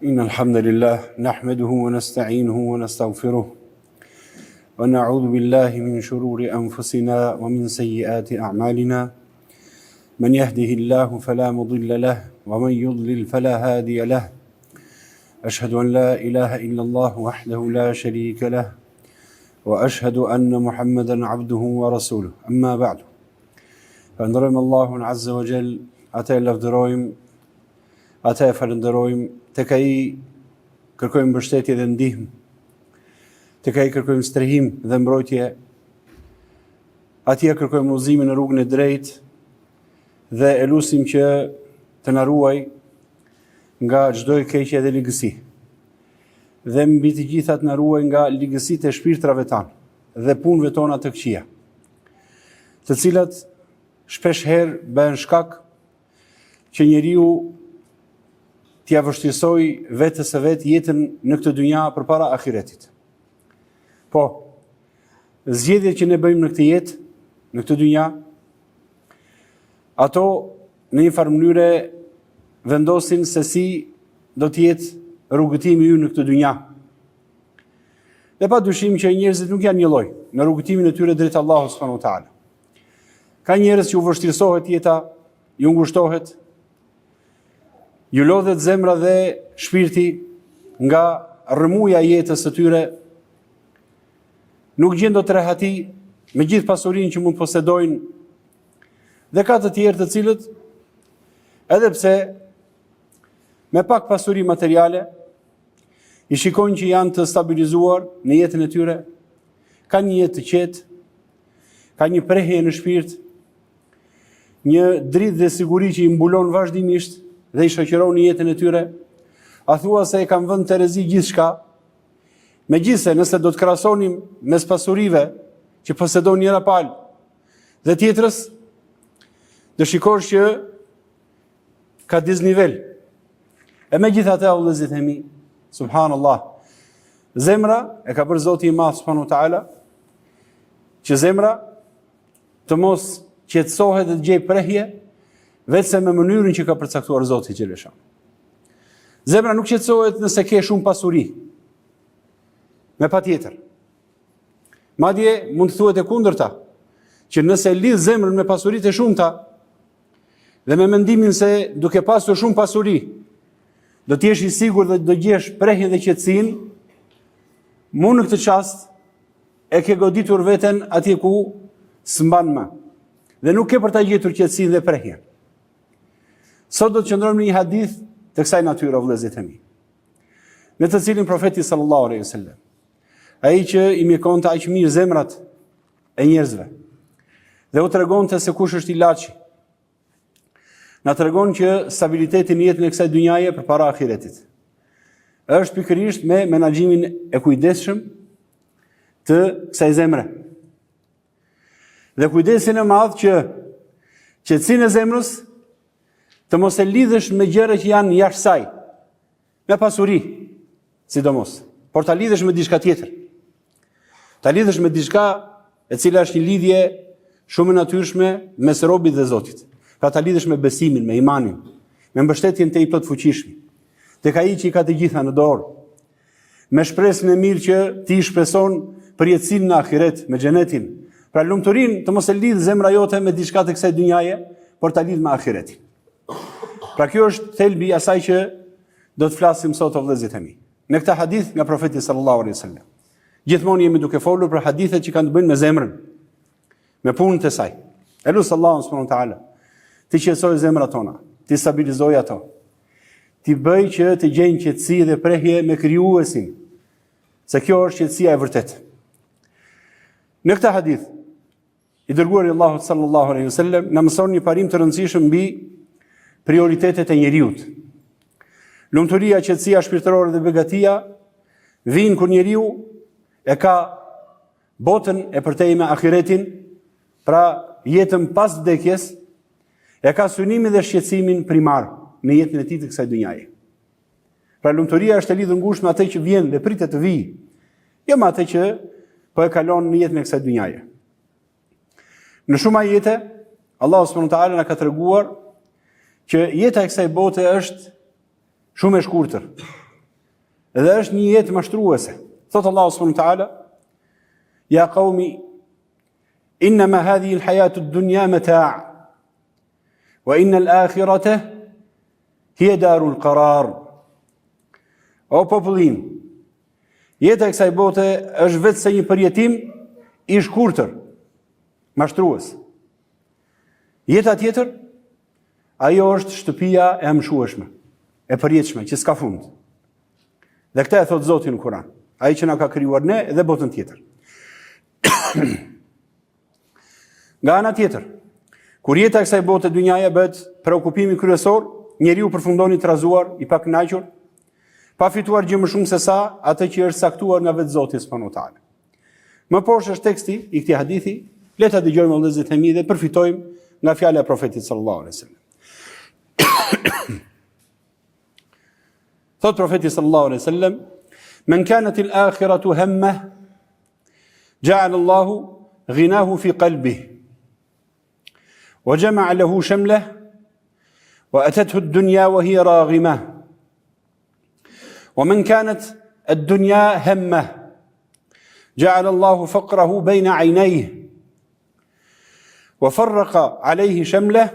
إن الحمد لله نحمده ونستعينه ونستغفره ونعوذ بالله من شرور أنفسنا ومن سيئات أعمالنا من يهده الله فلا مضل له ومن يضلل فلا هادي له أشهد أن لا إله إلا الله وحده لا شريك له وأشهد أن محمدا عبده ورسوله أما بعد فنرم الله عز وجل أتى لفدرويم أتى فلندرويم تكاي kërkojmë mbështetje dhe ndihmë, tek ai kërkojmë strehim dhe mbrojtje, atje kërkojmë udhëzimin në rrugën e drejtë dhe e lutim që të na ruaj nga çdo e keqja dhe ligësi. Dhe mbi të gjitha të na ruaj nga ligësitë e shpirtrave tanë dhe punëve tona të këqija, të cilat shpesh herë bëhen shkak që njeriu t'ja vështirësoj vetës së vet jetën në këtë dynja përpara ahiretit. Po, zgjedhjet që ne bëjmë në këtë jetë, në këtë dynja, ato në një farë mënyre vendosin se si do të jetë rrugëtimi ynë në këtë dynja. Dhe pa dyshim që njerëzit nuk janë një lloj në rrugëtimin e tyre drejt Allahut subhanahu wa taala. Ka njerëz që u vështirësohet jeta, ju ngushtohet, ju lodhet zemra dhe shpirti nga rrëmuja jetës së tyre, nuk gjen dot rehati me gjithë pasurinë që mund posedojnë, dhe ka të tjerë të cilët, edhe pse me pak pasuri materiale, i shikojnë që janë të stabilizuar në jetën e tyre, ka një jetë të qetë, ka një prehje në shpirt, një dritë dhe siguri që i mbulon vazhdimisht dhe i shoqëron në jetën e tyre, a thua se e kanë vënë terezi gjithçka, megjithse nëse do të krahasonim mes pasurive që posedon njëra palë dhe tjetrës, do shikosh që ka disnivel. E megjithatë, o vëllezër e mi, subhanallah, zemra e ka bërë Zoti i Madh subhanahu wa taala që zemra të mos qetësohet dhe të gjej prehje vetëm me mënyrën që ka përcaktuar Zoti xhelesha. Zemra nuk qetësohet nëse ke shumë pasuri. Me patjetër. Madje mund të thuhet e kundërta, që nëse lidh zemrën me pasuritë e shumta dhe me mendimin se duke pasur shumë pasuri, do të jesh i sigurt dhe do gjesh prehjen dhe qetësinë, mund në këtë çast e ke goditur veten atje ku s'mban më. Dhe nuk ke për ta gjetur qetësinë dhe prehjen. Sot do të qëndrojmë në një hadith të kësaj natyre, vëllezër e mi, në të cilin profeti sallallahu alaihi wasallam, ai që i mjekonte aq mirë zemrat e njerëzve, dhe u tregonte se kush është ilaçi, na tregon që stabiliteti në jetën e kësaj dynjaje përpara ahiretit është pikërisht me menaxhimin e kujdesshëm të kësaj zemre. Dhe kujdesin e madh që qetësinë e zemrës të mos e lidhësh me gjëra që janë jashtë saj, me pasuri, sidomos, por ta lidhësh me diçka tjetër. Ta lidhësh me diçka e cila është një lidhje shumë e natyrshme mes robit dhe Zotit. Pra ta lidhësh me besimin, me imanin, me mbështetjen te i plot fuqishëm, tek ai që i ka të gjitha në dorë, me shpresën e mirë që ti shpreson për jetësinë në ahiret, me xhenetin. Pra lumturinë të mos e lidh zemra jote me diçka të kësaj dynjaje, por ta lidh me ahiretin. Pra kjo është thelbi i asaj që do të flasim sot, o vëllezër e mi. Në këtë hadith nga profeti sallallahu alaihi wasallam. Gjithmonë jemi duke folur për hadithet që kanë të bëjnë me zemrën, me punën e saj. Elus Allahu subhanahu wa taala ti qetësoj zemrat tona, ti stabilizoj ato, ti bëj që të gjejnë qetësi dhe prehje me krijuesin, se kjo është qetësia e vërtetë. Në këtë hadith i dërguari i Allahut sallallahu alaihi wasallam na mëson një parim të rëndësishëm mbi prioritetet e njeriut. Lumturia, qetësia shpirtërore dhe begatia vijnë kur njeriu e ka botën e përtejme me ahiretin, pra jetën pas vdekjes, e ka synimin dhe shqetësimin primar në jetën e tij të kësaj dynjaje. Pra lumturia është e lidhur ngushtë me atë që vjen dhe pritet të vijë, jo me atë që po e kalon në jetën e kësaj dynjaje. Në shumë ajete, Allahu subhanahu wa taala na ka treguar që jeta e kësaj bote është shumë e shkurtër. dhe është një jetë mashtruese. Thot Allahu subhanahu wa taala: "Ya qaumi innama hadhihi al-hayatu ad-dunya mata' wa inna al-akhirata hiya darul qarar." O popullim, jeta e kësaj bote është vetë se një përjetim i shkurtër, mashtrues. Jeta tjetër, ajo është shtëpia e amshueshme, e përjetshme, që s'ka fund. Dhe këta e thot Zoti në Kur'an, ai që na ka krijuar ne dhe botën tjetër. Nga ana tjetër, kur jeta e kësaj bote dynjaja bëhet preokupimi kryesor, njeriu përfundon i trazuar, i pakënaqur, pa fituar gjë më shumë se sa atë që është saktuar nga vetë Zoti subhanahu wa taala. Më poshtë është teksti i këtij hadithi, le ta dëgjojmë vëllezërit e mi dhe përfitojmë nga fjala e profetit sallallahu alaihi wasallam. Thot profeti sallallahu alaihi wasallam: "Men kanat al-akhiratu hammah, ja'ala Allahu ghinahu fi qalbihi, wa jama'a lahu shamlah, wa atathu ad-dunya wa hiya raghimah. ومن كانت الدنيا همه جعل الله فقره بين عينيه وفرق عليه شمله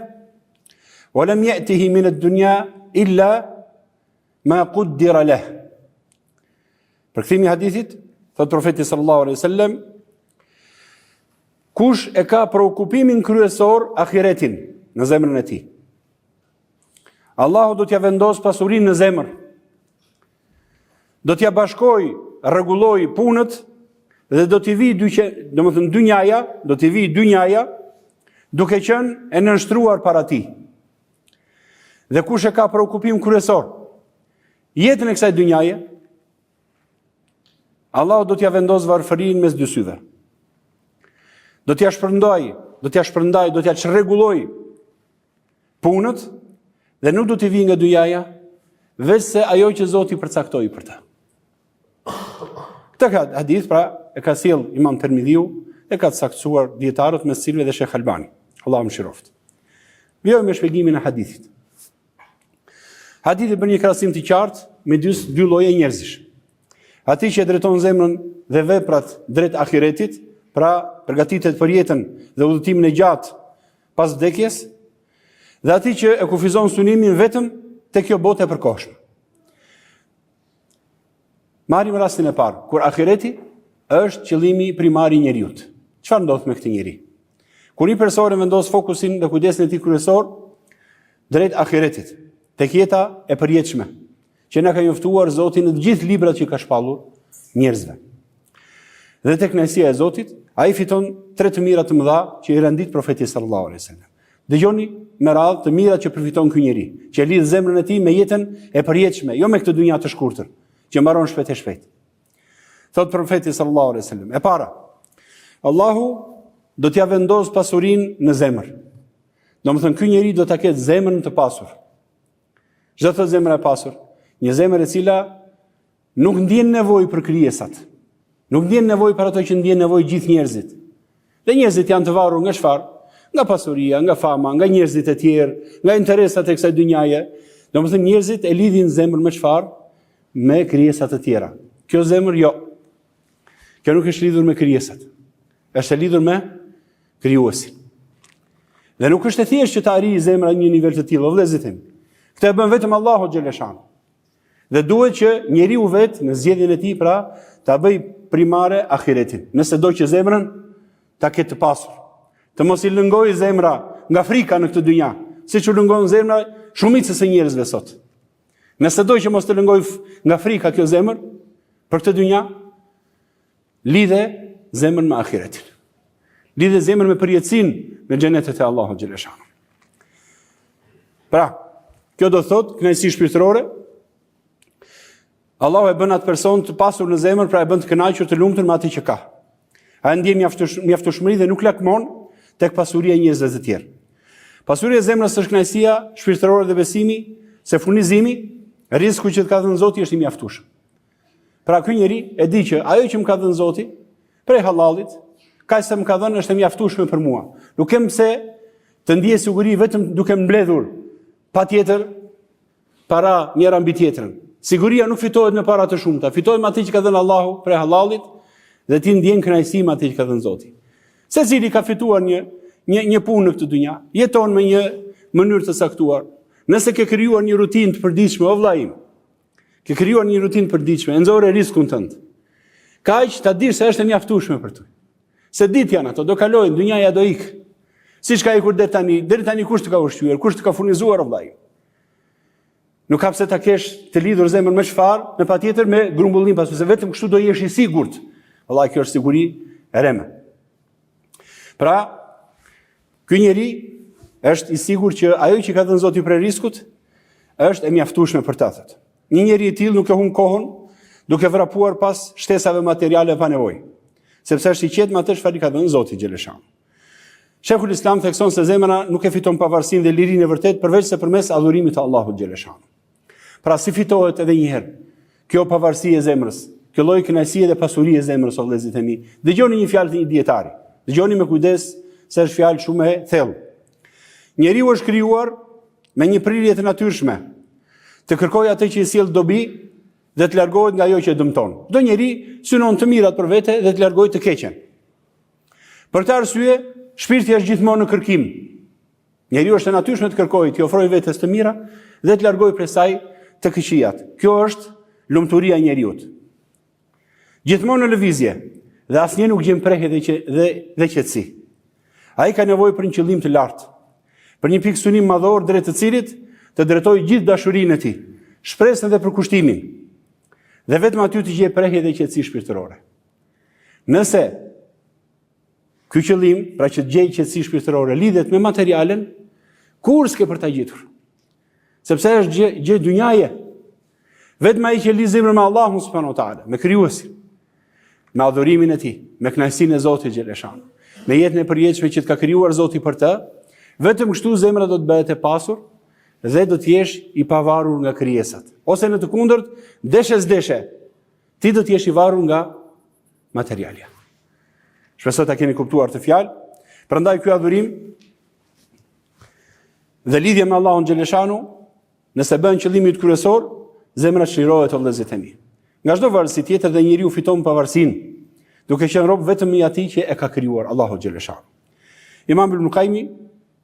ولم يأته من الدنيا إلا ما قدر له." Përkthimi i hadithit, thot profeti sallallahu alaihi wasallam, kush e ka preokupimin kryesor ahiretin në zemrën e tij, Allahu do t'ja vendos pasurinë në zemër. Do t'ja bashkoj, rregulloj punët dhe do t'i vi dynjaja duke qenë e nënshtruar para tij. Dhe kush e ka preokupim kryesor jetën e kësaj dynjaje, Allahu do t'ja vendos varfërinë mes dy syve. Do t'ja shpërndaj, do t'ja çrregulloj punët dhe nuk do t'i vi nga dynjaja veç se ajo që Zoti përcaktoi për ta. Këtë hadith pra e ka sjell Imam Tirmidhiu, e ka saktuar dietarët me cilëve dhe Sheh Albani. Allahu mëshiroft. Vjoj me shpjegimin e hadithit. Hadithi bën një krahasim të qartë me dy lloje njerëzish. Ati që drejton zemrën dhe veprat drejt ahiretit, pra përgatitet për jetën dhe udhëtimin e gjatë pas vdekjes, dhe ati që e kufizon sunimin vetëm te kjo botë e përkohshme. Marrim rastin e parë, kur ahireti është qëllimi primar i njeriut. Çfarë ndodh me këtë njeri? Kur një person vendos fokusin dhe kujdesin e tij kryesor drejt ahiretit, tek jeta e përjetshme, që na ka njoftuar Zoti në të gjithë librat që ka shpallur njerëzve. Dhe tek kënaqësia e Zotit, ai fiton 3 të mira të mëdha që i rendit profeti sallallahu alaihi wasallam. Dëgjoni me radhë të mira që përfiton ky njeri, që lidh zemrën e tij me jetën e përjetshme, jo me këtë dynjë të shkurtër, që mbaron shpejt e shpejt. Thot profeti sallallahu alaihi wasallam, e para, Allahu do t'ja vendos pasurinë në zemër. Domethënë ky njeri do ta ketë zemrën të pasur. Çdo të zemra e pasur, një zemër e cila nuk ndjen nevojë për krijesat. Nuk ndjen nevojë për ato që ndjen nevojë gjithë njerëzit. Dhe njerëzit janë të varur nga çfarë? Nga pasuria, nga fama, nga njerëzit e tjerë, nga interesat e kësaj dynjaje. Domethënë njerëzit e lidhin zemrën me çfarë? Me krijesat e tjera. Kjo zemër jo. Kjo nuk është lidhur me krijesat. Është lidhur me krijuesin. Dhe nuk është e thjeshtë që të arrijë zemra në një nivel të tillë, vëllezërit tim. Këtë e bën vetëm Allahu xhaleshan. Dhe duhet që njeriu vetë në zgjedhjen e tij pra ta bëj primare ahiretin. Nëse do që zemrën ta ketë të pasur. Të mos i lëngojë zemra nga frika në këtë dynja, siç u lëngon zemra shumicës e njerëzve sot. Nëse do që mos të lëngojë nga frika kjo zemër për këtë dynja, lidhe zemrën me ahiretin. Lidhe zemrën me përjetësinë në xhenetet e Allahut xhaleshan. Pra, kjo do thot kënaqësi shpirtërore. Allahu e bën atë person të pasur në zemër, pra e bën të kënaqur, të lumtur me atë që ka. Ai ndjen mjaftueshmëri dhe nuk lakmon tek pasuria e njerëzve të tjerë. Pasuria e zemrës është kënaqësia shpirtërore dhe besimi se furnizimi, risku që të ka dhënë Zoti është i mjaftueshëm. Pra ky njeri e di që ajo që më ka dhënë Zoti prej hallallit, kaq sa më ka dhënë është e mjaftueshme për mua. Nuk kem pse të ndiej siguri vetëm duke mbledhur patjetër para njëra mbi tjetrën. Siguria nuk fitohet me para të shumta, fitohet me atë që ka dhënë Allahu prej halalit dhe ti ndjen kënaqësi me atë që ka dhënë Zoti. Secili ka fituar një punë në këtë dynja, jeton me një mënyrë të saktuar. Nëse ke krijuar një rutinë të përditshme, o vëlla im, ke krijuar një rutinë të përditshme, e nxorë riskun tënd. Kaq ta dish se është e mjaftueshme për ty. Se ditë janë ato, do kalojnë, dynjaja do ikë. Siç ka ikur deri tani kush të ka ushqyer, kush të ka furnizuar, o vëlla im. Nuk ka pse ta kesh të lidhur zemrën me çfarë, me patjetër me grumbullim pas, se vetëm kështu do jesh i sigurt. Vallahi kjo është siguri e reme. Pra, ky njeri është i sigurt që ajo që ka dhënë Zoti për riskut është e mjaftueshme për ta thot. Një njeri i tillë nuk e humb kohën duke vrapuar pas shtesave materiale pa nevojë, sepse është i qetë me atë çfarë ka dhënë Zoti xheleshan. Sheikhul Islam thekson se zemra nuk e fiton pavarësinë dhe lirinë e vërtet përveç se përmes adhurimit të Allahut xheleshan. Pra si fitohet edhe një herë kjo pavarësi e zemrës, kjo lloj kënaqësie dhe pasurie e zemrës, o vëllezërit e mi. Dëgjoni një fjalë të një dietari. Dëgjoni me kujdes se është fjalë shumë e thellë. Njeriu është krijuar me një prirje të natyrshme, të kërkojë atë që i sjell dobi dhe të largohet nga ajo që e dëmton. Çdo njeri synon të mirat për vete dhe të largojë të keqen. Për këtë arsye, shpirti është gjithmonë në kërkim. Njeriu është e natyrshme të kërkojë, të ofrojë vetes të mira dhe të largojë prej saj të këqijat. Kjo është lumturia e njeriut. Gjithmonë në lëvizje dhe asnjë nuk gjen prehje dhe qetësi. Ai ka nevojë për një qëllim të lartë, për një pikë synim madhor drejt të cilit të drejtojë gjithë dashurinë e tij, shpresën dhe përkushtimin. Dhe vetëm aty të gjejë prehje dhe qetësi shpirtërore. Nëse ky qëllim, pra që të gjejë qetësi shpirtërore, lidhet me materialen, kur s'ke për ta gjetur? Sepse është gjë dynjaje. Vetëm ai që lidh zemrën me Allahun subhanahu wa taala, me krijuesin, me adhurimin e tij, me kënaqësinë e Zotit xheleshan, me jetën e përjetshme që të ka krijuar Zoti për të, vetëm kështu zemra do të bëhet e pasur dhe do të jesh i pavarur nga krijesat. Ose në të kundërt, deshe, ti do të jesh i varur nga materialja. Shpresoj ta keni kuptuar të fjalë. Prandaj ky adhurim dhe lidhja me Allahun xheleshanu, nëse bën qëllimi kryesor, zemra çlirohet, o vëllezërit e mi. Nga çdo varësi tjetër dhe njeriu fiton pavarësinë, duke qenë rob vetëm i atij që e ka krijuar Allahu xheleshanu. Imam Ibn Qayyim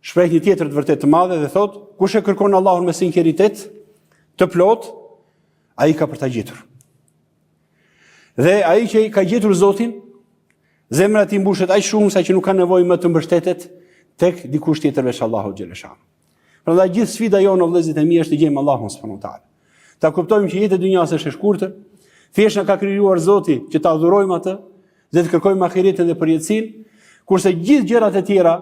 shpreh një tjetër të vërtet të madhe dhe thot, kush e kërkon Allahun me sinqeritet të plot, ai ka për ta gjetur. Dhe ai që ka gjetur Zotin, zemra e tij mbushet aq shumë sa që nuk ka nevojë më të mbështetet tek dikush tjetër veç Allahut xheleshanu. Prandaj gjithë sfida jonë, o vëllezërit e mi, është të gjejmë Allahun subhanahu wa taala. Ta kuptojmë që jeta e dunjas është e shkurtër, thjesht na ka krijuar Zoti që ta adhurojmë atë dhe të kërkojmë ahiretin dhe përjetësinë, kurse gjithë gjërat e tjera,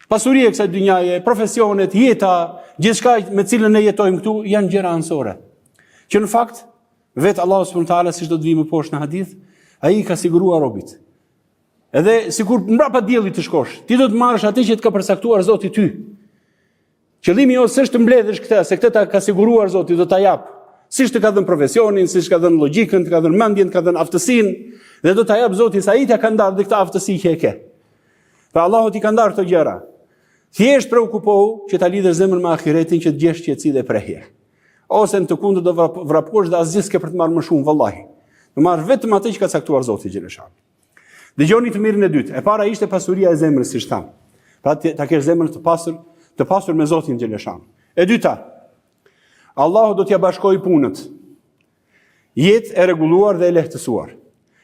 pasuria e kësaj dynjaje, profesionet, jeta, gjithçka me cilën ne jetojmë këtu janë gjëra anësore. Që në fakt vetë Allahu subhanahu wa taala, siç do të vijmë poshtë në hadith, ai ka siguruar robit. Edhe sikur mbrapa diellit të shkosh, ti do të marrësh atë që të ka përcaktuar Zoti ty. Qëllimi jo s'është të mbledhësh këtë, se këtë ta ka siguruar Zoti, do ta jap. Siç të ka dhënë profesionin, siç ka dhënë logjikën, të ka dhënë mendjen, të ka dhënë aftësinë, dhe do ta jap Zoti sa i t'ia ka ndarë këtë aftësi që e ke. Pra Allahu t'i ka ndarë këto gjëra. Thjesht preokupohu që ta lidhësh zemrën me ahiretin, që të gjesh qetësi dhe prehje. Ose në të kundërt do vrapuosh dhe asgjë s'ke për të marrë më shumë, vallahi. Do marrë vetëm atë që ka caktuar Zoti xheleshani. Dëgjoni të mirën e dytë. E para ishte pasuria e zemrës, siç tham. Pra ta kesh zemrën të pasur me Zotin xheleshan. E dyta, Allahu do t'ja bashkojë punët. Jetë e rregulluar dhe e lehtësuar.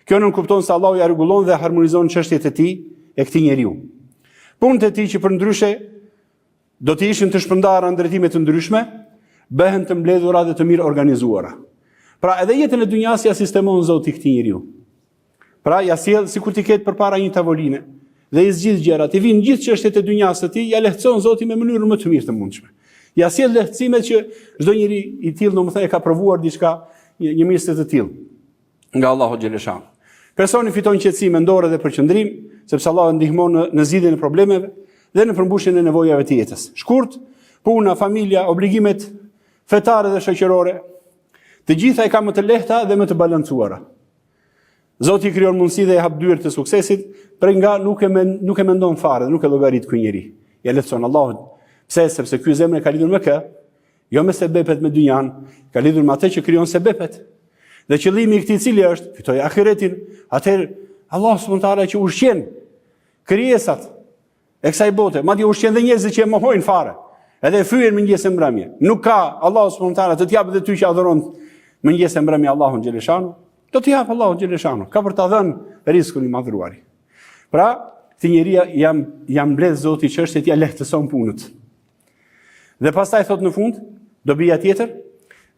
Kjo nuk kupton se Allahu ja rregullon dhe harmonizon çështjet e tij e këtij njeriu. Punët e tij që përndryshe do të ishin të shpërndara në drejtime të ndryshme, bëhen të mbledhura dhe të mirë organizuara. Pra edhe jetën e dunjas ja sistemon Zoti këtij njeriu. Pra ja sjell sikur ti ketë përpara një tavoline dhe i zgjidh gjërat, i vinë gjithë çështjet e dunjas së tij, ja lehtëson Zoti me mënyrën më të mirë të mundshme. Ja sjell lehtësimet që çdo njeri i tillë domethënë e ka provuar diçka, një mirësi të tillë nga Allahu xheleshan. Personi fiton qetësi mendore dhe përqendrim, sepse Allahu ndihmon në zgjidhjen e problemeve dhe në përmbushjen e nevojave të jetës. Shkurt, puna, familja, obligimet fetare dhe shoqërore, të gjitha i ka më të lehta dhe më të balancuara. Zoti i krijon mundësi dhe i hap dyert të suksesit, por nga nuk e mendon fare, nuk e llogarit ky njeri. Ja lehtëson Allahu. Pse? Sepse ky zemër e ka lidhur me kë, jo me sebepet me dynjan, ka lidhur me atë që krijon sebepet. Dhe qëllimi i këtij cili është fitoj ahiretin, atëherë Allah subhanahu wa taala që ushqen krijesat e kësaj bote, madje ushqen dhe njerëzit që e mohojnë fare. Edhe fyen mëngjes e mbrëmje. Nuk ka Allah subhanahu wa taala të t'japë dhe ty që adhuron mëngjes e mbrëmje Allahun xheleshanu, do t'i jap Allahun xheleshanu, ka për ta dhënë rrezikun i madhruari. Pra, ti njeria jam mbledh Zoti çështjet t'ia lehtëson punët. Dhe pastaj thot në fund, do bija tjetër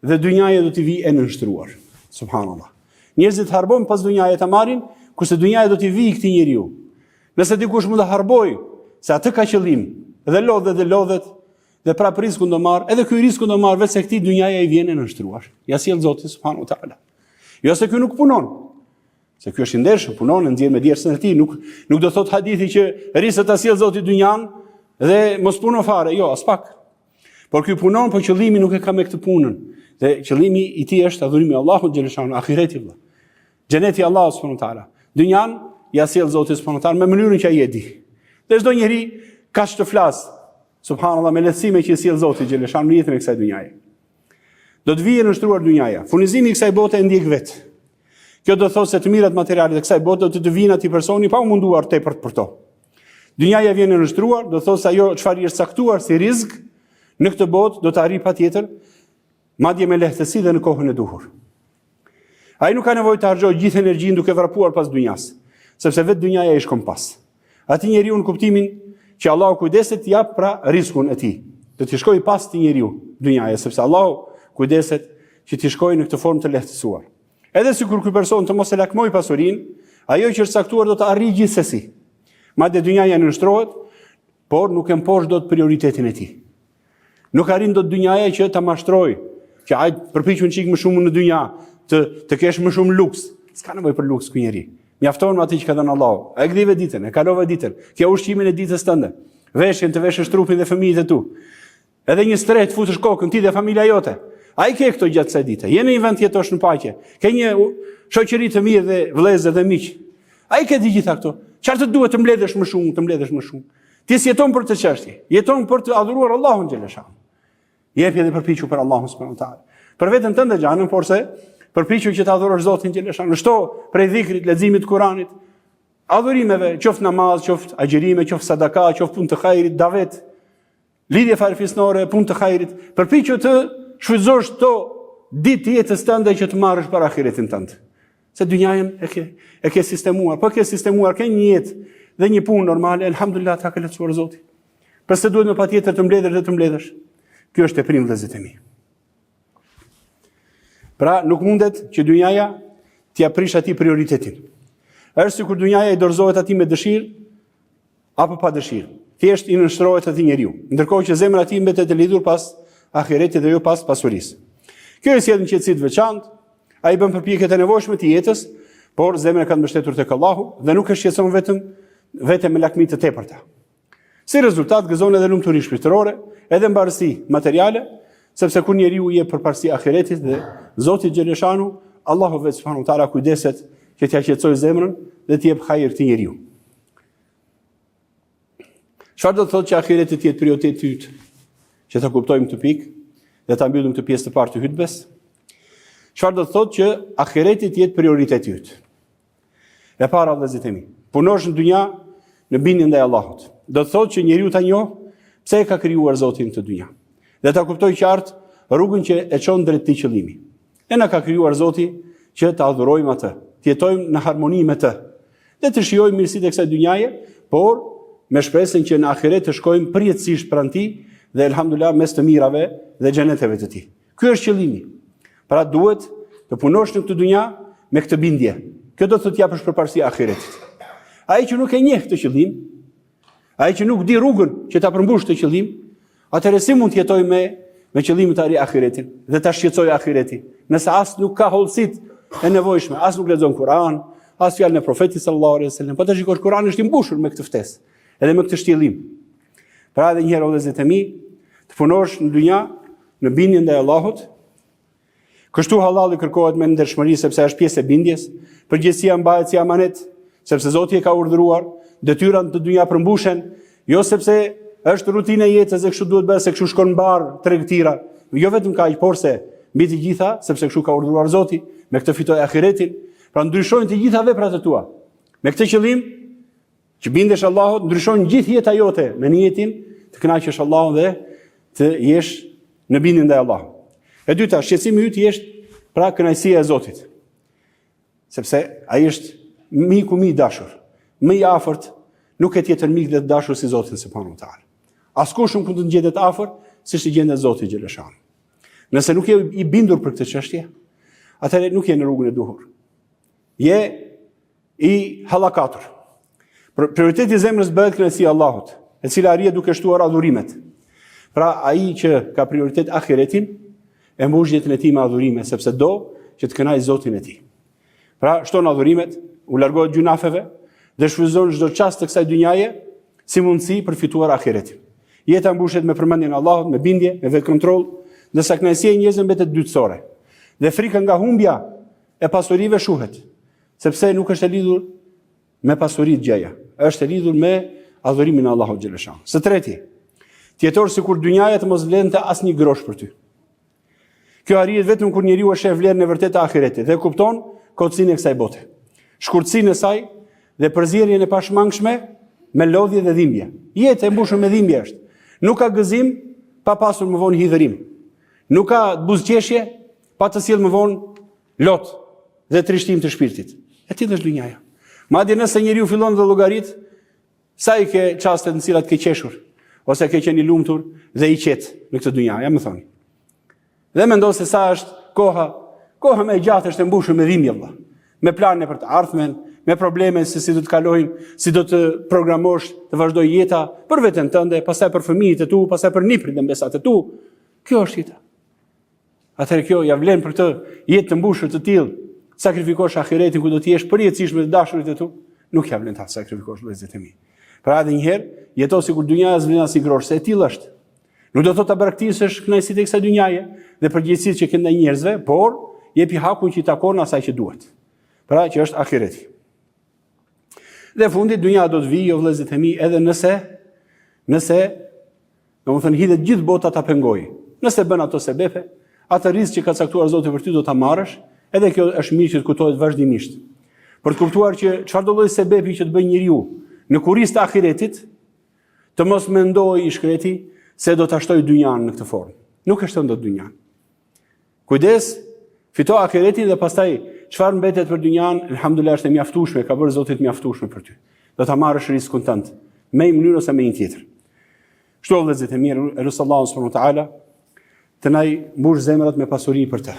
dhe dynjaja do t'i vijë e nënshtruar. Subhanallah. Njerëzit harbojnë pas dynjaje ta marrin, kurse dynjaja do t'i vijë këtij njeriu. Nëse dikush mund të harboj se atë ka qëllim, dhe lodhet, dhe prap riskun do marr, edhe ky riskun do marr vetë se këtij dynjaja i vjen e nënshtruar. Ja sjell Zoti subhanahu wa taala. Jo se ky nuk punon. Se ky është i ndershëm, punon, nxjerr me djersën e tij, nuk do thot hadithi që risë ta sjell Zoti dynjan dhe mos punon fare, jo, as pak. Por ky punon, por qëllimi nuk e ka me këtë punën. Dhe qëllimi i tij është adhurimi Allahut xheleshanu, ahireti vëlla. Xheneti Allahu subhanahu wa taala. Dynjan ja sjell Zoti subhanahu wa taala me mënyrën që ai e di. Dhe çdo njeri ka të flas, subhanallahu, me lehtësime që sjell Zoti xheleshanu në jetën e kësaj dynjaje. Do të vijë nënshtruar dynjaja. Furnizimi i kësaj bote e ndjek vet. Kjo do thotë se të mirat materiale të kësaj bote do të vinë atij personi pa u munduar tepër për to. Dynjaja vjen e nënshtruar, do thotë se ajo çfarë është caktuar si rizq në këtë botë do të arrijë patjetër, madje me lehtësi dhe në kohën e duhur. Ai nuk ka nevojë të harxojë gjithë energjinë duke vrapuar pas dynjas, sepse vetë dynjaja i shkon pas. Ati njeriu në kuptimin që Allahu kujdeset t'i jap pra rizkun e tij. Do t'i shkojë pas ti njeriu dynjaja, sepse Allahu kujdeset që t'i shkojë në këtë formë të lehtësuar. Edhe sikur ky person të mos e lakmoj pasurinë, ajo që është caktuar do të arrijë gjithsesi. Madje dynjaja nënshtrohet, por nuk e mposh dot prioritetin e tij. Nuk arrin dot dynjaja që ta mashtrojë, që ai përpiqen çik më shumë në dynja, të kesh më shumë luks. S'ka nevojë për luks ky njeri. Mjafton me atë që ka dhënë Allahu. E gdhive ditën, e kalove ditën. Kjo ushqimin e ditës tënde. Veshjen të veshësh trupin dhe fëmijët e tu. Edhe një stret futesh kokën ti dhe familja jote. Ai ke këto gjatë kësaj dite. Je në një vend jetosh në paqe. Ke një shoqëri të mirë dhe vëllezër dhe miq. Ai ke di gjitha këto. Çfarë të duhet të mbledhësh më shumë, Ti s'jeton për të çështje. Jeton për të adhuruar Allahun xheleshanu. Jepi edhe përpiqu për Allahun subhanahu wa taala. Për veten tënde xhanën, porse përpiqu që të adhurosh Zotin xheleshanu. Shto prej dhikrit, leximit të Kuranit, adhurimeve, qoftë namaz, qoftë agjërime, qoftë sadaka, qoftë punë të hajrit, davet, lidhje farefisnore, punë të hajrit. Përpiqu të shfrytëzosh to ditë jetës tënde që të marrësh për ahiretin tënd. Se dynjajën e ke sistemuar, po ke sistemuar, ke një jetë dhe një punë normale, elhamdulillah ta ka lehtësuar Zoti. Përse duhet më patjetër të mbledhesh dhe të mbledhesh. Kjo është teprim vëllezërit e mi. Pra nuk mundet që dynjaja t'ia prish atij prioritetin. Është sikur dynjaja i dorëzohet atij me dëshirë apo pa dëshirë. Thjesht i nënshtrohet atij njeriu, ndërkohë që zemra e tij mbetet e lidhur pas ahiretit dhe jo pas pasurisë. Kjo i sjell një qetësi të veçantë, ai bën përpjekjet e nevojshme të jetës, por zemra ka të mbështetur tek Allahu dhe nuk e shqetëson vetëm me lakmi të tepërta. Si rezultat gëzon edhe lumturi shpirtërore, edhe mbarësi materiale, sepse kur njeriu i jep përparësi ahiretit dhe Zotit xheleshanu, Allahu vetë subhanahu wa taala kujdeset që t'ia qetësoj zemrën dhe t'i jep hajër këtij njeriu. Çfarë do të thotë që ahireti të jetë prioriteti yt? Që ta kuptojmë këtë pikë dhe ta mbyllim këtë pjesë të parë të hutbes. Çfarë do të thotë që ahireti të jetë prioriteti yt? E para vëllezërit e mi, punosh në dynja në bindje ndaj Allahut. Do të thotë që njeriu ta njoh pse e ka krijuar Zoti në këtë dynja. Dhe ta kuptojë qartë rrugën që e çon drejt këtij qëllimi. Ne na ka krijuar Zoti që ta adhurojmë atë, të jetojmë në harmoni me të, dhe të shijojmë mirësitë e kësaj dynjaje, por me shpresën që në ahiret të shkojmë përjetësisht pranë tij dhe elhamdulillah mes të mirave dhe xheneteve të tij. Ky është qëllimi. Pra duhet të punosh në këtë dynja me këtë bindje. Kjo do të të japësh përparësi ahiretit. Ai që nuk e njeh këtë qëllim, ai që nuk di rrugën që ta përmbush këtë qëllim, atëherë si mund të jetojë me qëllimin të arrijë ahiretin dhe ta shqetësojë ahiretin, nëse as nuk ka hollësitë e nevojshme, as nuk lexon Kur'an, as fjalën e profetit sallallahu alaihi wasallam. Po të shikosh Kur'ani është i mbushur me këtë ftesë, edhe me këtë shtjellim. Pra edhe një herë vëllezërit e mi, të punosh në dynja në bindje ndaj Allahut. Kështu hallalli kërkohet me ndershmëri sepse është pjesë e bindjes, përgjegjësia mbahet si amanet, sepse Zoti e ka urdhëruar, detyrat të dynja përmbushen, jo sepse është rutinë e jetës e kështu duhet bërë, se kështu shkon mbar tregtira, jo vetëm kaq, por se mbi të gjitha, sepse kështu ka urdhëruar Zoti, me këtë fitoj ahiretin, pra ndryshojnë të gjitha veprat e tua. Me këtë qëllim, që bindesh Allahut, ndryshojnë gjithë jeta jote me niyetin të kënaqësh Allahun dhe të jesh në bindje ndaj Allahut. E dyta, shqetësimi yt i është pra kënaqësia e Zotit. Sepse ai është miku më i dashur, më i afërt, nuk e tjetër mik dhe të dashur si Zoti subhanahu wa taala. Askush nuk mund të gjendet afër siç i gjendet Zoti xheleshan. Nëse nuk je i bindur për këtë çështje, atëherë nuk je në rrugën e duhur. Je i hallakatur. Prioriteti i zemrës bëhet kënaqësia e Allahut, e cila arrihet duke shtuar adhurimet. Pra ai që ka prioritet ahiretin, e mbush jetën e tij me adhurime, sepse do që të kënaqë Zotin e tij. Pra shton adhurimet, u largohet gjunafeve dhe shfryzon çdo çast të kësaj dynjaje si mundësi për fituar ahiretin. Jeta mbushet me përmendjen e Allahut, me bindje, me vetkontroll, ndërsa kënaqësia e njerëzve mbetet dytësore. Dhe frika nga humbja e pasurive shuhet, sepse nuk është e lidhur me pasuritë gjëja, është e lidhur me adhurimin e Allahut xheleshan. Së treti, tjetor sikur dynjaja të mos vlente asnjë grosh për ty. Kjo arrihet vetëm kur njeriu e sheh vlerën e vërtetë të ahiretit dhe kupton kotësinë e kësaj bote, shkurtësinë e saj dhe përzierjen e pashmangshme me lodhje dhe dhimbje. Jeta e mbushur me dhimbje është. Nuk ka gëzim pa pasur më vonë hidhërim. Nuk ka buzëqeshje pa të sjellë më vonë lot dhe trishtim të shpirtit. E tillë është dynjaja. Madje nëse njeriu fillon të llogarit, sa i ke çastet në cilat ke qeshur, ose ke qenë i lumtur dhe i qetë në këtë dynjë, ja më thoni. Dhe mendon se sa është koha më e gjatë është e mbushur me dhimbje vëlla, me plane për të ardhmen, me probleme se si do të kalojnë, si do të programosh të vazhdoj jeta për veten tënde, pastaj për fëmijët e tu, pastaj për niprit dhe mbesat e tu. Kjo është jeta. Atëherë kjo ja vlen për këtë jetë të mbushur të tillë, sakrifikosh ahiretin ku do të jesh përjetësisht me të dashurit e tu, nuk ja vlen ta sakrifikosh vëllezërit e mi. Pra edhe një herë, jeto sikur dynjaja s'vlen as i grosh, se e tillë është. Nuk do të thotë ta braktisësh kënaqësitë e kësaj dynjaje dhe përgjegjësitë që ke ndaj njerëzve, por jepi hakun që i takon asaj që duhet. Pra që është ahireti. Dhe fundit dynja do të vijë, vëllezërit e mi, edhe nëse domethënë hidhet gjithë bota ta pengojë. Nëse bën ato sebepe, atë rrezik që ka caktuar Zoti për ty do ta marrësh, edhe kjo është mirë që të kuptohet vazhdimisht. Për të kuptuar që çfarë do lloj sebepi që të bëjë njeriu në kurriz të ahiretit, të mos mendojë i shkreti se do ta shtojë dynjan në këtë formë. Nuk e shton dot dynjan. Kujdes, fito ahiretin dhe pastaj çfarë mbetet për dynjan, elhamdullah është e mjaftueshme, ka bërë Zoti të mjaftueshme për ty. Do ta marrësh rrezikun tënd, me një mënyrë ose me një tjetër. Kështu vëllezërit e mirë, elusallahu subhanahu wa taala të na mbush zemrat me pasuri për të.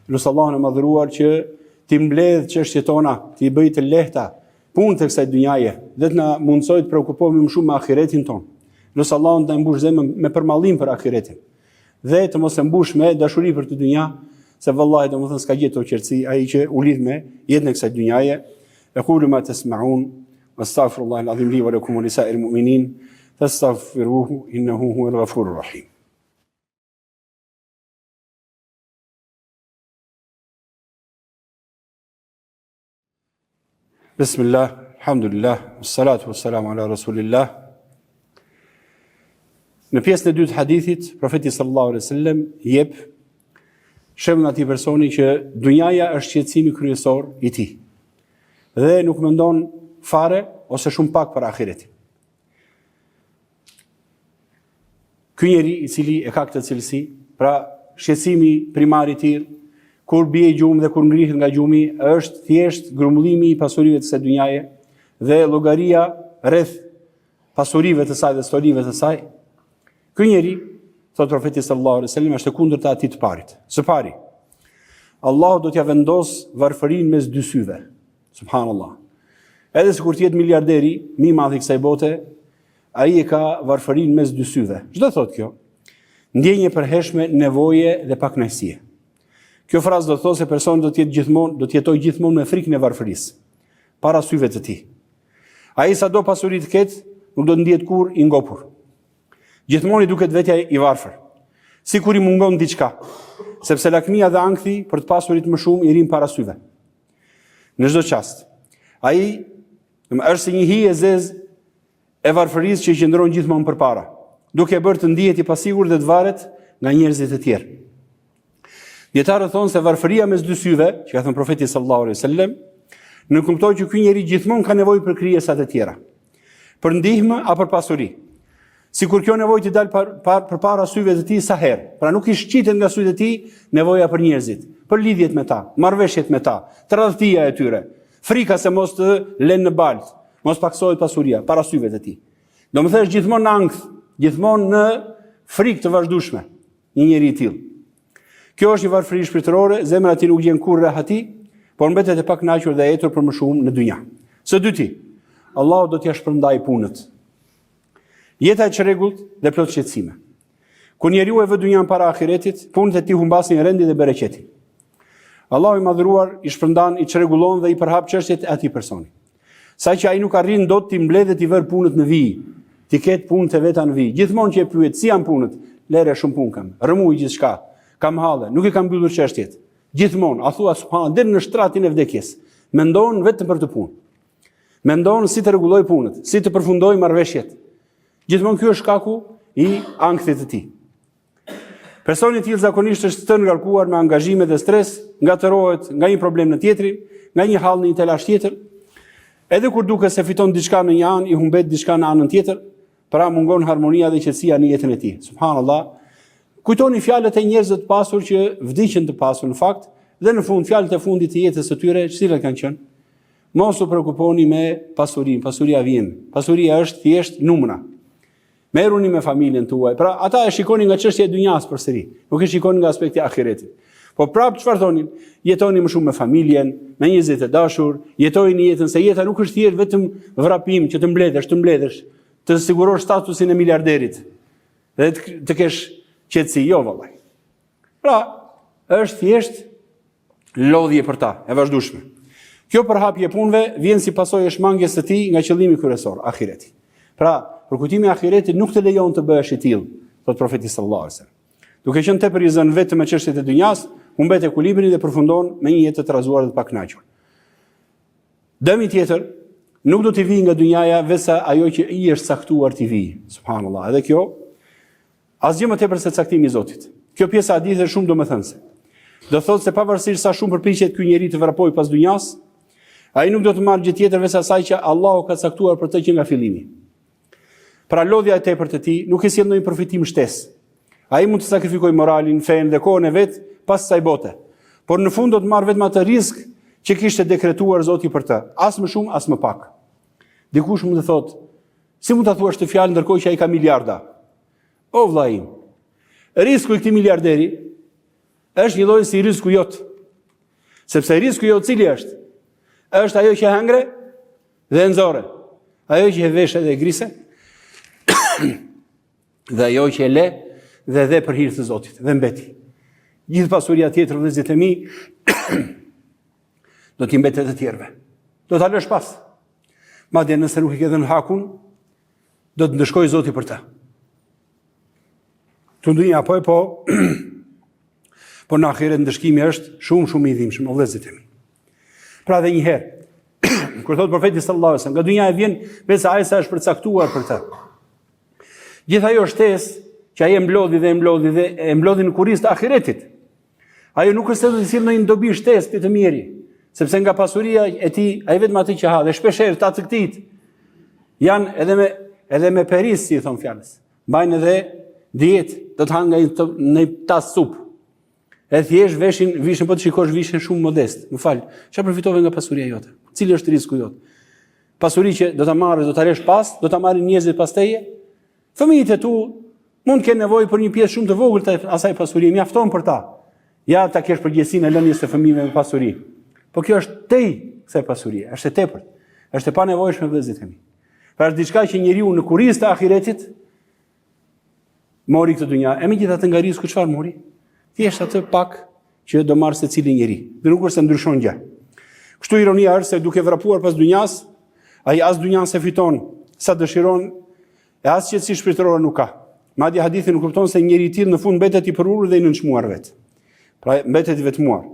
Elusallahu e madhëruar që ti mbledh çështjet tona, ti i bëj të lehta punët e kësaj dynjaje, dhe të na mundsoj të preokupohemi më shumë me ahiretin ton. Elusallahu të na mbush zemrën me përmallim për ahiretin. Dhe të mos e mbush me dashuri për të dynja, se vallahi domethënë s'ka gjetur qetësi ai që u lidh me jetën e kësaj dynjaje. Aqulu ma tasma'un wastaghfirullaha al-azim li wa lakum wa lisa'il mu'minin fastaghfiruhu innahu huwal ghafurur rahim. Bismillah, alhamdulillah, salatu wassalamu ala rasulillah. Në pjesën e dytë të hadithit, profeti sallallahu alaihi wasallam jep shembull atij personi që dynjaja është shqetësimi kryesor i tij. Dhe nuk mendon fare ose shumë pak për ahiretin. Ky njeri i cili e ka këtë cilësi, pra shqetësimi primar i tij, kur bie gjumi dhe kur ngrihet nga gjumi, është thjesht grumbullimi i pasurive të kësaj dynjaje dhe llogaria rreth pasurive të saj dhe storive të saj. Ky njeri, thot profeti sallallahu alaihi wasallam, është e kundërta atij të parit. Së pari, Allahu do t'ja vendos varfërinë mes dy syve. Subhanallah. Edhe sikur të jetë miliarderi më i madh i kësaj bote, ai e ka varfërinë mes dy syve. Ç'do thot kjo? Ndjenje përhershme nevoje dhe pakënaqësie. Kjo frazë do të thotë se personi do të jetojë gjithmonë me frikën e varfërisë para syve të tij. Ai sado pasuri të ketë, nuk do të ndihet kurrë i ngopur. Gjithmonë i duket vetja i varfër, sikur i mungon diçka, sepse lakmia dhe ankthi për të pasurit më shumë i rin para syve. Në çdo çast, ai është si një hije e zezë e varfërisë që i qëndron gjithmonë përpara, duke bërë të ndihet i pasigurt dhe të varet nga njerëzit e tjerë. Dietarët thonë se varfëria mes dy syve, që ka thënë profeti sallallahu alaihi wasallam, në kuptoj që ky njeri gjithmonë ka nevojë për krijesat e tjera, për ndihmë apo për pasuri. Sikur kjo nevojë të dalë përpara syve të tij sa herë. Pra nuk i shqitet nga sytë e tij nevoja për njerëzit, për lidhjet me ta, marrëveshjet me ta, tradhtia e tyre, frika se mos të lënë në balë, mos paksohet pasuria para syve të tij. Domethënë gjithmonë në ankth, gjithmonë në frikë të vazhdueshme një njeri i tillë. Kjo është një varfëri shpirtërore, zemra e tij nuk gjen kurrë rahati, por mbetet e pakënaqur dhe e etur për më shumë në dynja. Së dyti, Allahu do t'ia shpërndajë punët. Jeta e çrregullt dhe plot shqetësime. Kur njeriu e vë dynjan para ahiretit, punët e tij humbasin rendi dhe bereqetin. Allahu i madhëruar i shpërndan, i çrregullon dhe i përhap çështjet e atij personi. Saqë ai nuk arrin dot t'i mbledhet i vër punët në vijë, t'i ketë punët e veta në vijë. Gjithmonë që e pyet si janë punët, lere shumë punë kam, rëmuj gjithçka, kam halle, nuk i kam mbyllur çështjet. Gjithmonë, a thua subhanallahu deri në shtratin e vdekjes, mendon vetëm për të punë. Mendon si të rregulloj punët, si të përfundoj marrëveshjet. Gjithmonë ky është shkaku i ankthit të tij. Personi i tillë zakonisht është të ngarkuar me angazhime dhe stres, ngatërohet nga një problem në tjetrin, nga një hall në një telash tjetër. Edhe kur duket se fiton diçka në një anë, i humbet diçka në anën tjetër, pra mungon harmonia dhe qetësia në jetën e tij. Subhanallahu. Kujtoni fjalët e njerëzve të pasur që vdiqën të pasur në fakt, dhe në fund fjalët e fundit të jetës së tyre, cilat kanë qenë? Mos u preokuponi me pasurinë, pasuria vjen. Pasuria është thjesht numra. Merruni me familjen tuaj. Pra ata e shikoni nga çështja e dynjas përsëri, nuk e shikoni nga aspekti i ahiretit. Po prapë çfarë thonin? Jetoni më shumë me familjen, me njerëzit e dashur, jetojini jetën se jeta nuk është thjesht vetëm vrapim që të mbledhesh, të sigurosh statusin e miliarderit dhe të kesh qetësi, jo vallai. Pra, është thjesht lodhje për ta, e vazhdueshme. Kjo përhapje punëve vjen si pasojë e shmangjes së tij nga qëllimi kryesor, ahireti. Pra, përkujtimi i ahiretit nuk të lejon të bëhesh i tillë, thot profeti sallallahu alajhi wasallam. Duke qenë tepër i zënë vetëm me çështjet e dynjas, humbet ekuilibrin dhe përfundon me një jetë të trazuar dhe të pakënaqur. Dëmi tjetër nuk do të vijë nga dynjaja vetëm ajo që i është caktuar të vijë. Subhanallahu. Edhe kjo asgjë më tepër se caktimi i Zotit. Kjo pjesë e hadithit është shumë domethënëse. Do thotë se pavarësisht sa shumë përpiqet ky njeri të vrapojë pas dynjas, ai nuk do të marrë gjë tjetër vetëm asaj që Allahu ka caktuar për të që nga fillimi. Pra lodhja e tepërt e tij nuk i sjell ndonjë përfitim shtesë. Ai mund të sakrifikojë moralin, fen dhe kohën e vet pas kësaj bote. Por në fund do të marrë vetëm atë risk që kishte dekretuar Zoti për të, as më shumë as më pak. Dikush mund të thotë, si mund ta thuash të fjalë ndërkohë që ai ka miliarda? O vllai im, risku i këtij miliarderi është një lloj si risku jot. Sepse risku jot cili është? Është ajo që hëngre dhe nxorre. Ajo që e vesh dhe e grise. Dhe ajo që e le dhe për hir të Zotit dhe mbeti. Gjithë pasuria tjetër vëllezërit e mi do t'i mbetet të tjerëve. Do ta lësh pas. Madje nëse nuk i ke dhënë hakun, do të ndëshkojë Zoti për të. Tu ndonjë apo po në ahiret ndëshkimi është shumë i dhimbshëm, vëllezërit e mi. Pra dhe një herë, kur thot profeti sallallahu alajhi wasallam, nga dynja e vjen vetë ai sa është përcaktuar për të. Gjithë ajo shtesë që ai e mblodhi dhe e mblodhi në kurriz të ahiretit. Ajo nuk është se do të sjellë ndonjë dobi shtesë të miri, sepse nga pasuria e tij ai vetëm atë që ha dhe shpeshherë ta të këtij janë edhe me peris, si thon fjalës. Mbajnë edhe dietë, do të hanë në tas supë. E thjesht vishin po të shikosh vishin shumë modest. Më fal, çfarë përfitove nga pasuria jote? Cili është risku jot? Pasuri që do ta marrësh, do ta lësh pas, do ta marrin njerëzit pas teje? Fëmijët e tu mund të kenë nevojë për një pjesë shumë të vogël të asaj pasurie, mjafton për ta. Ja ta kesh përgjegjësinë e lënies së fëmijëve me pasuri. Po kjo është tej kësaj pasurie, është e tepërt. Është e panevojshme vëllezërit e mi. Pra është diçka që njeriu në kurriz të ahiretit mori këtë dynja. E megjithatë nga risku çfarë mori? Thjesht atë pak që do marrë secili njeri. Dhe nuk është se ndryshon gjë. Kështu ironia është se duke vrapuar pas dynjas, ai as dynjan se fiton sa dëshiron, e as qetësi shpirtërore nuk ka. Madje hadithi nuk kupton se njeri i tillë në fund mbetet i përurur dhe i nënçmuar vet. Pra mbetet i vetmuar.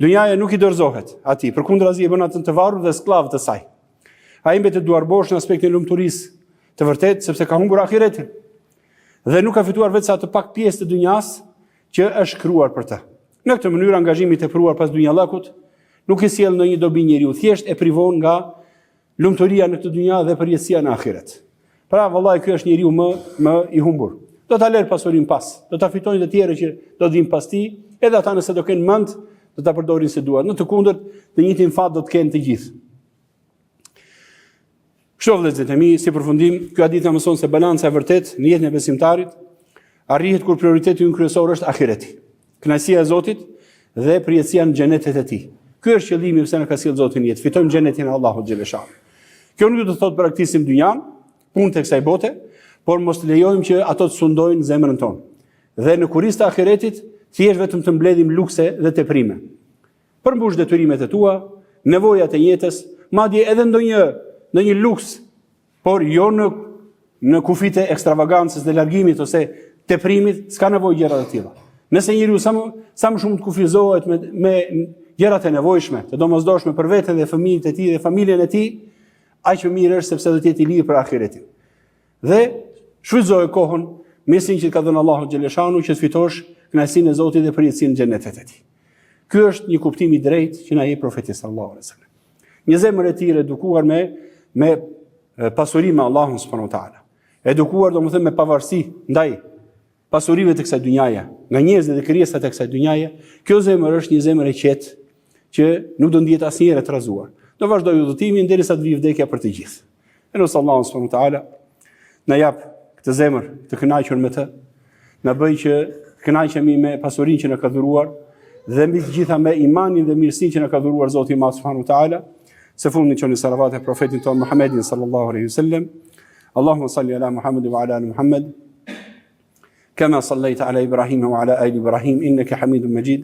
Dynjaja nuk i dorëzohet atij, përkundrazi e bën atë të varur dhe skllav të saj. Ai mbetet duarbosh në aspektin e lumturisë, të vërtetë sepse ka humbur ahiretin. Dhe nuk ka fituar vetë sa të pak pjesë të dynjas, që është krijuar për të. Në këtë mënyrë angazhimi i tepruar pas dunjallakut nuk i sjell ndonjë dobi njeriu, thjesht e privon nga lumturia në këtë dunja dhe përjetësia në ahiret. Pra vallahi ky është njeriu më i humbur. Do ta lër pasurinë pas, do ta fitojnë të tjerë që do të vinë pas tij, edhe ata nëse do kenë mend, do ta përdorin se duan. Në të kundërt, të njëjtin fat do të kenë të gjithë. Kështu vëllezërit e mi, si përfundim, ky hadith na mëson se balanca e vërtet në jetën e besimtarit arrihet kur prioriteti ynë kryesor është ahireti, kënaqësia e Zotit dhe përjetësia në xhenetet e tij. Ky është qëllimi pse na ka sjellë Zoti në jetë, fitojmë xhenetin e Allahut xhaleshan. Kjo nuk do të thotë braktisim dynjan, punë të kësaj bote, por mos të lejojmë që ato të sundojnë zemrën tonë. Dhe në kurisë të ahiretit, thjesht vetëm të mbledhim lukse dhe teprime. Përmbush detyrimet e tua, nevojat e jetës, madje edhe ndonjë luks, por jo në kufit e ekstravagancës dhe largimit ose teprimit, s'ka nevojë gjëra të tilla. Nëse njeriu sa më shumë të kufizohet me gjërat e nevojshme, të domosdoshme për veten dhe fëmijët e tij dhe familjen e tij, aq më mirë është sepse do të jetë i lirë për ahiretin. Dhe shfrytëzoj kohën mesin që ka dhënë Allahu xhaleshanu që të fitosh kënaqësinë e Zotit dhe përjetësinë në xhenetet e tij. Ky është një kuptim i drejtë që na jep profeti sallallahu alaihi wasallam. Një zemër e tillë edukuar me pasuri me Allahun subhanahu wa taala. Edukuar domethënë me pavarësi ndaj pasurive të kësaj dhunjaje, nga njerëzit dhe krijesat e kësaj dhunjaje, kjo zemër është një zemër e qetë që nuk do ndihet asnjëherë të rrezuar. Do vazhdoj udhëtimin derisa të vijë vdekja për të gjithë. Elos Allahu subhanahu wa taala na jap këtë zemër të kënaqur me të, na bëj që kënaqemi me pasurinë që na ka dhuruar dhe mbi të gjitha me imanin dhe mirësinë që na ka dhuruar Zoti i Madh subhanahu wa taala. Se fundi çoni salavat e profetit ton Muhammedin sallallahu alaihi wasallam. Allahumma salli ala Muhammad wa ala ali Muhammad. كما صليت على إبراهيم وعلى آل إبراهيم إنك حميد مجيد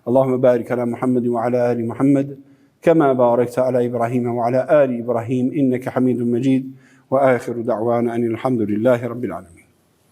اللهم بارك على محمد وعلى آل محمد كما باركت على إبراهيم وعلى آل إبراهيم إنك حميد مجيد وآخر دعوانا أن الحمد لله رب العالمين.